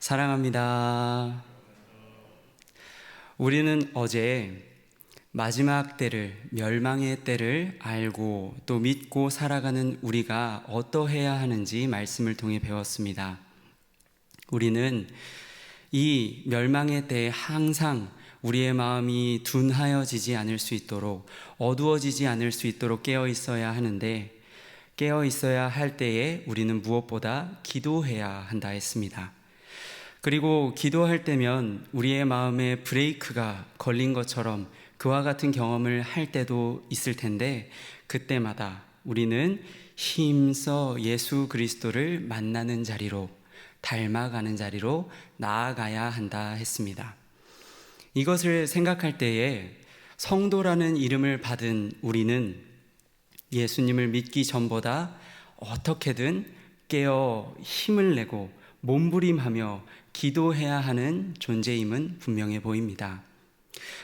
사랑합니다. 우리는 어제 마지막 때를, 멸망의 때를 알고 또 믿고 살아가는 우리가 어떠해야 하는지 말씀을 통해 배웠습니다. 우리는 이 멸망의 때에 항상 우리의 마음이 둔하여지지 않을 수 있도록, 어두워지지 않을 수 있도록 깨어 있어야 하는데, 깨어 있어야 할 때에 우리는 무엇보다 기도해야 한다 했습니다. 그리고 기도할 때면 우리의 마음에 브레이크가 걸린 것처럼 그와 같은 경험을 할 때도 있을 텐데, 그때마다 우리는 힘써 예수 그리스도를 만나는 자리로, 닮아가는 자리로 나아가야 한다 했습니다. 이것을 생각할 때에 성도라는 이름을 받은 우리는 예수님을 믿기 전보다 어떻게든 깨어 힘을 내고 몸부림하며 기도해야 하는 존재임은 분명해 보입니다.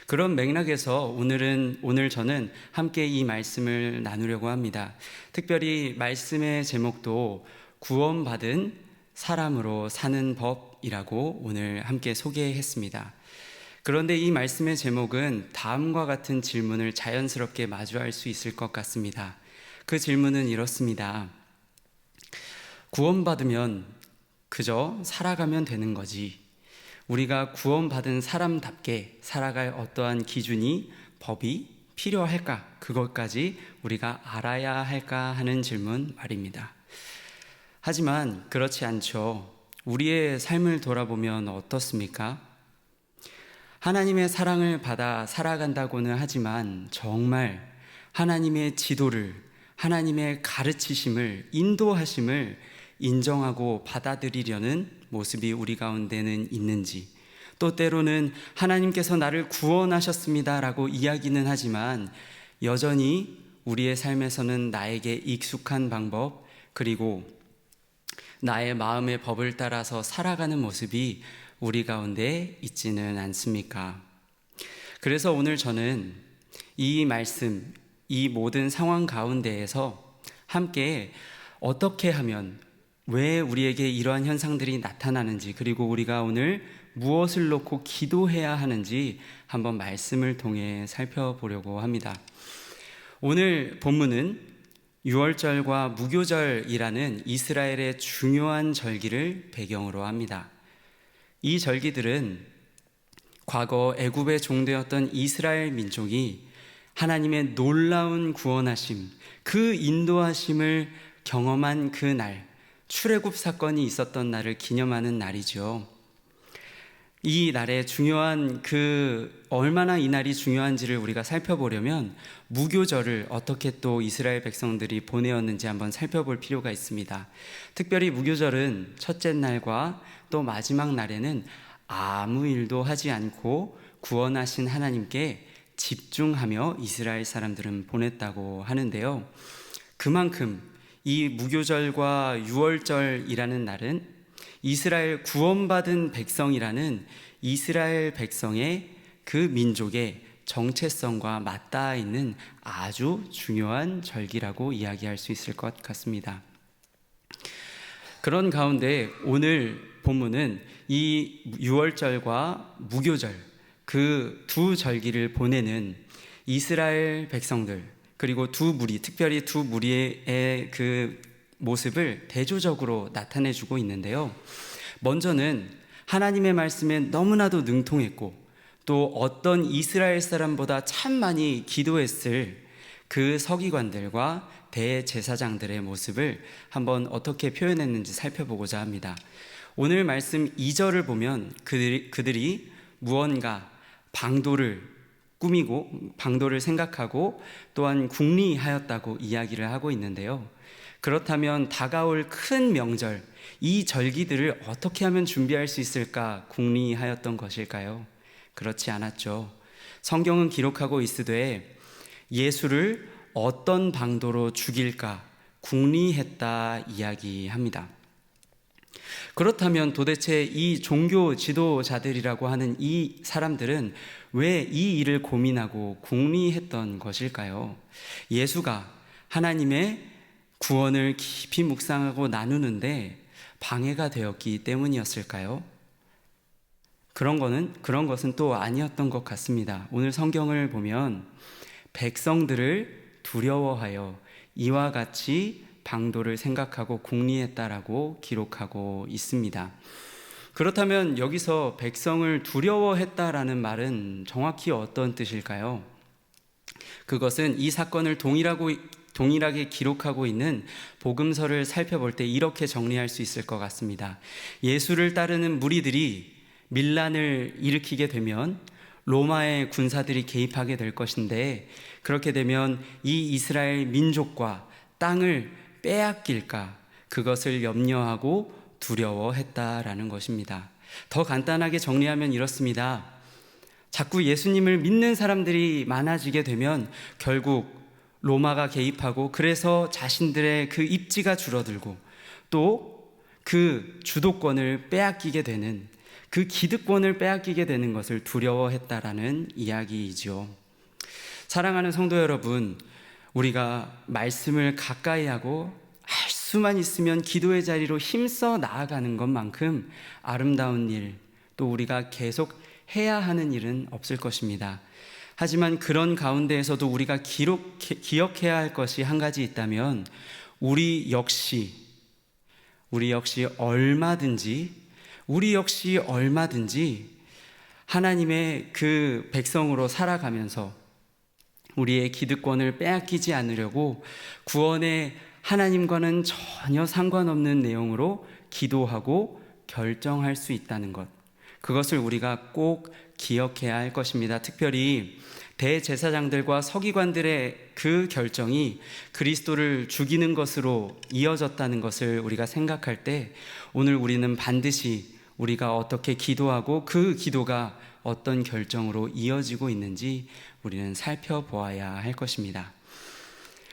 그런 맥락에서 오늘 저는 함께 이 말씀을 나누려고 합니다. 특별히 말씀의 제목도 구원받은 사람으로 사는 법이라고 오늘 함께 소개했습니다. 그런데 이 말씀의 제목은 다음과 같은 질문을 자연스럽게 마주할 수 있을 것 같습니다. 그 질문은 이렇습니다. 구원받으면 그저 살아가면 되는 거지. 우리가 구원받은 사람답게 살아갈 어떠한 기준이, 법이 필요할까? 그것까지 우리가 알아야 할까 하는 질문 말입니다. 하지만 그렇지 않죠. 우리의 삶을 돌아보면 어떻습니까? 하나님의 사랑을 받아 살아간다고는 하지만 정말 하나님의 지도를, 하나님의 가르치심을, 인도하심을 인정하고 받아들이려는 모습이 우리 가운데는 있는지, 또 때로는 하나님께서 나를 구원하셨습니다 라고 이야기는 하지만 여전히 우리의 삶에서는 나에게 익숙한 방법, 그리고 나의 마음의 법을 따라서 살아가는 모습이 우리 가운데 있지는 않습니까? 그래서 오늘 저는 이 말씀, 이 모든 상황 가운데에서 함께 어떻게 하면, 왜 우리에게 이러한 현상들이 나타나는지, 그리고 우리가 오늘 무엇을 놓고 기도해야 하는지 한번 말씀을 통해 살펴보려고 합니다. 오늘 본문은 유월절과 무교절이라는 이스라엘의 중요한 절기를 배경으로 합니다. 이 절기들은 과거 애굽의 종되었던 이스라엘 민족이 하나님의 놀라운 구원하심, 그 인도하심을 경험한 그 날, 출애굽 사건이 있었던 날을 기념하는 날이죠. 이 날의 중요한 얼마나 이 날이 중요한지를 우리가 살펴보려면 무교절을 어떻게 또 이스라엘 백성들이 보내었는지 한번 살펴볼 필요가 있습니다. 특별히 무교절은 첫째 날과 또 마지막 날에는 아무 일도 하지 않고 구원하신 하나님께 집중하며 이스라엘 사람들은 보냈다고 하는데요. 그만큼 이 무교절과 유월절이라는 날은 이스라엘 구원받은 백성이라는 이스라엘 백성의 그 민족의 정체성과 맞닿아 있는 아주 중요한 절기라고 이야기할 수 있을 것 같습니다. 그런 가운데 오늘 본문은 이 유월절과 무교절, 그 두 절기를 보내는 이스라엘 백성들, 그리고 두 무리, 특별히 두 무리의 그 모습을 대조적으로 나타내주고 있는데요. 먼저는 하나님의 말씀에 너무나도 능통했고 또 어떤 이스라엘 사람보다 참 많이 기도했을 그 서기관들과 대제사장들의 모습을 한번 어떻게 표현했는지 살펴보고자 합니다. 오늘 말씀 2절을 보면 그들이 무언가 방도를 꾸미고 방도를 생각하고 또한 궁리하였다고 이야기를 하고 있는데요. 그렇다면 다가올 큰 명절, 이 절기들을 어떻게 하면 준비할 수 있을까 궁리하였던 것일까요? 그렇지 않았죠. 성경은 기록하고 있으되 예수를 어떤 방도로 죽일까 궁리했다 이야기합니다. 그렇다면 도대체 이 종교 지도자들이라고 하는 이 사람들은 왜 이 일을 고민하고 궁리했던 것일까요? 예수가 하나님의 구원을 깊이 묵상하고 나누는데 방해가 되었기 때문이었을까요? 그런 것은 또 아니었던 것 같습니다. 오늘 성경을 보면 백성들을 두려워하여 이와 같이 방도를 생각하고 궁리했다라고 기록하고 있습니다. 그렇다면 여기서 백성을 두려워했다라는 말은 정확히 어떤 뜻일까요? 그것은 이 사건을 동일하게 기록하고 있는 복음서를 살펴볼 때 이렇게 정리할 수 있을 것 같습니다. 예수를 따르는 무리들이 밀란을 일으키게 되면 로마의 군사들이 개입하게 될 것인데, 그렇게 되면 이 이스라엘 민족과 땅을 빼앗길까, 그것을 염려하고 두려워했다라는 것입니다. 더 간단하게 정리하면 이렇습니다. 자꾸 예수님을 믿는 사람들이 많아지게 되면 결국 로마가 개입하고, 그래서 자신들의 그 입지가 줄어들고 또 그 주도권을 빼앗기게 되는, 그 기득권을 빼앗기게 되는 것을 두려워했다라는 이야기이죠. 사랑하는 성도 여러분, 우리가 말씀을 가까이 하고 할 수만 있으면 기도의 자리로 힘써 나아가는 것만큼 아름다운 일, 또 우리가 계속 해야 하는 일은 없을 것입니다. 하지만 그런 가운데에서도 우리가 기억해야 할 것이 한 가지 있다면, 우리 역시 얼마든지 하나님의 그 백성으로 살아가면서 우리의 기득권을 빼앗기지 않으려고 구원의 하나님과는 전혀 상관없는 내용으로 기도하고 결정할 수 있다는 것, 그것을 우리가 꼭 기억해야 할 것입니다. 특별히 대제사장들과 서기관들의 그 결정이 그리스도를 죽이는 것으로 이어졌다는 것을 우리가 생각할 때, 오늘 우리는 반드시 우리가 어떻게 기도하고 그 기도가 어떤 결정으로 이어지고 있는지 우리는 살펴보아야 할 것입니다.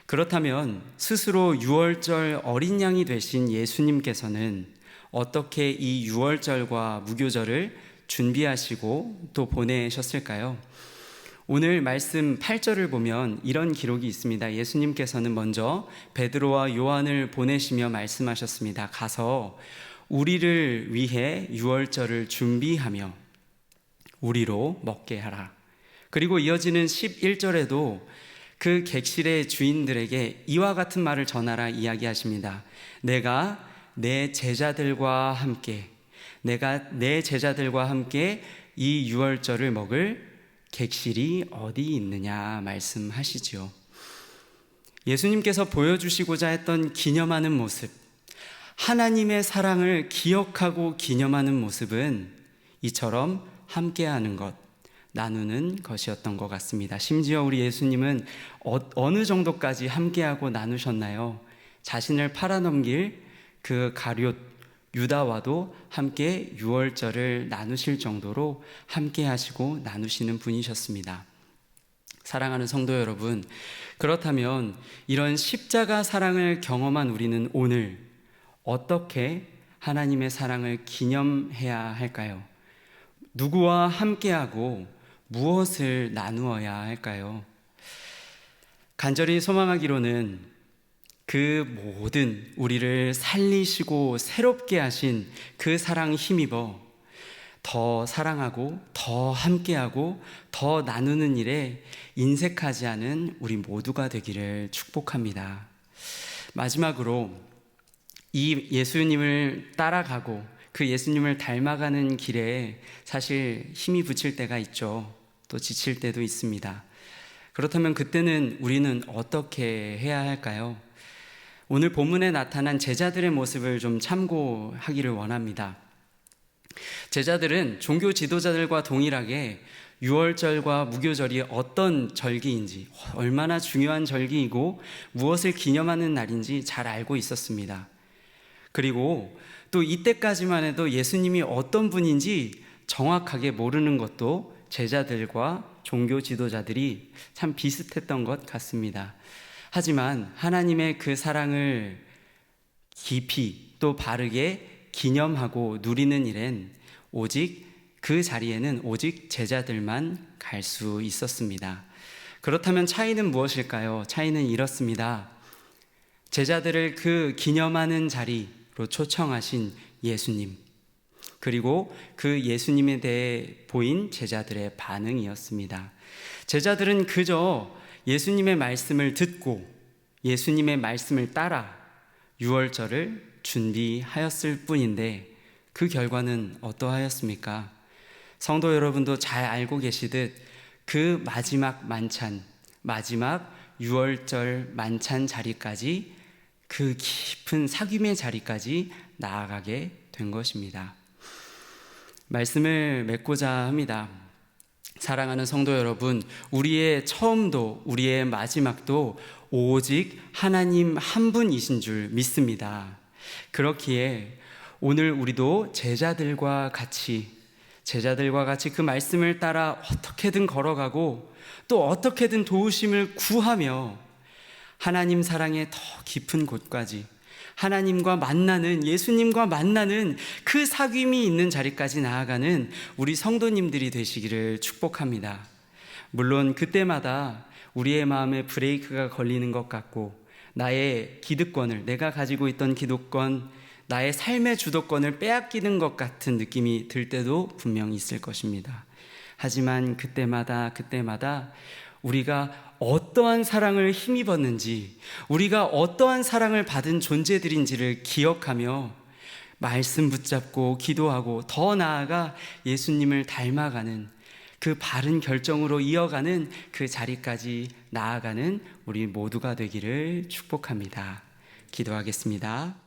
그렇다면 스스로 유월절 어린 양이 되신 예수님께서는 어떻게 이 유월절과 무교절을 준비하시고 또 보내셨을까요? 오늘 말씀 8절을 보면 이런 기록이 있습니다. 예수님께서는 먼저 베드로와 요한을 보내시며 말씀하셨습니다. 가서 우리를 위해 유월절을 준비하며 우리로 먹게 하라. 그리고 이어지는 11절에도 그 객실의 주인들에게 이와 같은 말을 전하라 이야기하십니다. 내가 내 제자들과 함께 이 유월절을 먹을 객실이 어디 있느냐 말씀하시죠. 예수님께서 보여주시고자 했던 기념하는 모습, 하나님의 사랑을 기억하고 기념하는 모습은 이처럼 함께하는 것, 나누는 것이었던 것 같습니다. 심지어 우리 예수님은 어느 정도까지 함께하고 나누셨나요? 자신을 팔아넘길 그 가룟 유다와도 함께 유월절을 나누실 정도로 함께 하시고 나누시는 분이셨습니다. 사랑하는 성도 여러분, 그렇다면 이런 십자가 사랑을 경험한 우리는 오늘 어떻게 하나님의 사랑을 기념해야 할까요? 누구와 함께하고 무엇을 나누어야 할까요? 간절히 소망하기로는 그 모든 우리를 살리시고 새롭게 하신 그 사랑 힘입어 더 사랑하고 더 함께하고 더 나누는 일에 인색하지 않은 우리 모두가 되기를 축복합니다. 마지막으로 이 예수님을 따라가고 그 예수님을 닮아가는 길에 사실 힘이 붙일 때가 있죠. 또 지칠 때도 있습니다. 그렇다면 그때는 우리는 어떻게 해야 할까요? 오늘 본문에 나타난 제자들의 모습을 좀 참고하기를 원합니다. 제자들은 종교 지도자들과 동일하게 유월절과 무교절이 어떤 절기인지, 얼마나 중요한 절기이고 무엇을 기념하는 날인지 잘 알고 있었습니다. 그리고 또 이때까지만 해도 예수님이 어떤 분인지 정확하게 모르는 것도 제자들과 종교 지도자들이 참 비슷했던 것 같습니다. 하지만 하나님의 그 사랑을 깊이 또 바르게 기념하고 누리는 일엔 그 자리에는 오직 제자들만 갈 수 있었습니다. 그렇다면 차이는 무엇일까요? 차이는 이렇습니다. 제자들을 그 기념하는 자리로 초청하신 예수님, 그리고 그 예수님에 대해 보인 제자들의 반응이었습니다. 제자들은 그저 예수님의 말씀을 듣고 예수님의 말씀을 따라 유월절을 준비하였을 뿐인데 그 결과는 어떠하였습니까? 성도 여러분도 잘 알고 계시듯 그 마지막 만찬, 마지막 유월절 만찬 자리까지, 그 깊은 사귐의 자리까지 나아가게 된 것입니다. 말씀을 맺고자 합니다. 사랑하는 성도 여러분, 우리의 처음도 우리의 마지막도 오직 하나님 한 분이신 줄 믿습니다. 그렇기에 오늘 우리도 제자들과 같이 그 말씀을 따라 어떻게든 걸어가고 또 어떻게든 도우심을 구하며 하나님 사랑의 더 깊은 곳까지, 하나님과 만나는, 예수님과 만나는 그 사귐이 있는 자리까지 나아가는 우리 성도님들이 되시기를 축복합니다. 물론 그때마다 우리의 마음에 브레이크가 걸리는 것 같고 나의 기득권을, 내가 가지고 있던 기득권, 나의 삶의 주도권을 빼앗기는 것 같은 느낌이 들 때도 분명히 있을 것입니다. 하지만 그때마다 우리가 어떠한 사랑을 힘입었는지, 우리가 어떠한 사랑을 받은 존재들인지를 기억하며 말씀 붙잡고 기도하고 더 나아가 예수님을 닮아가는, 그 바른 결정으로 이어가는 그 자리까지 나아가는 우리 모두가 되기를 축복합니다. 기도하겠습니다.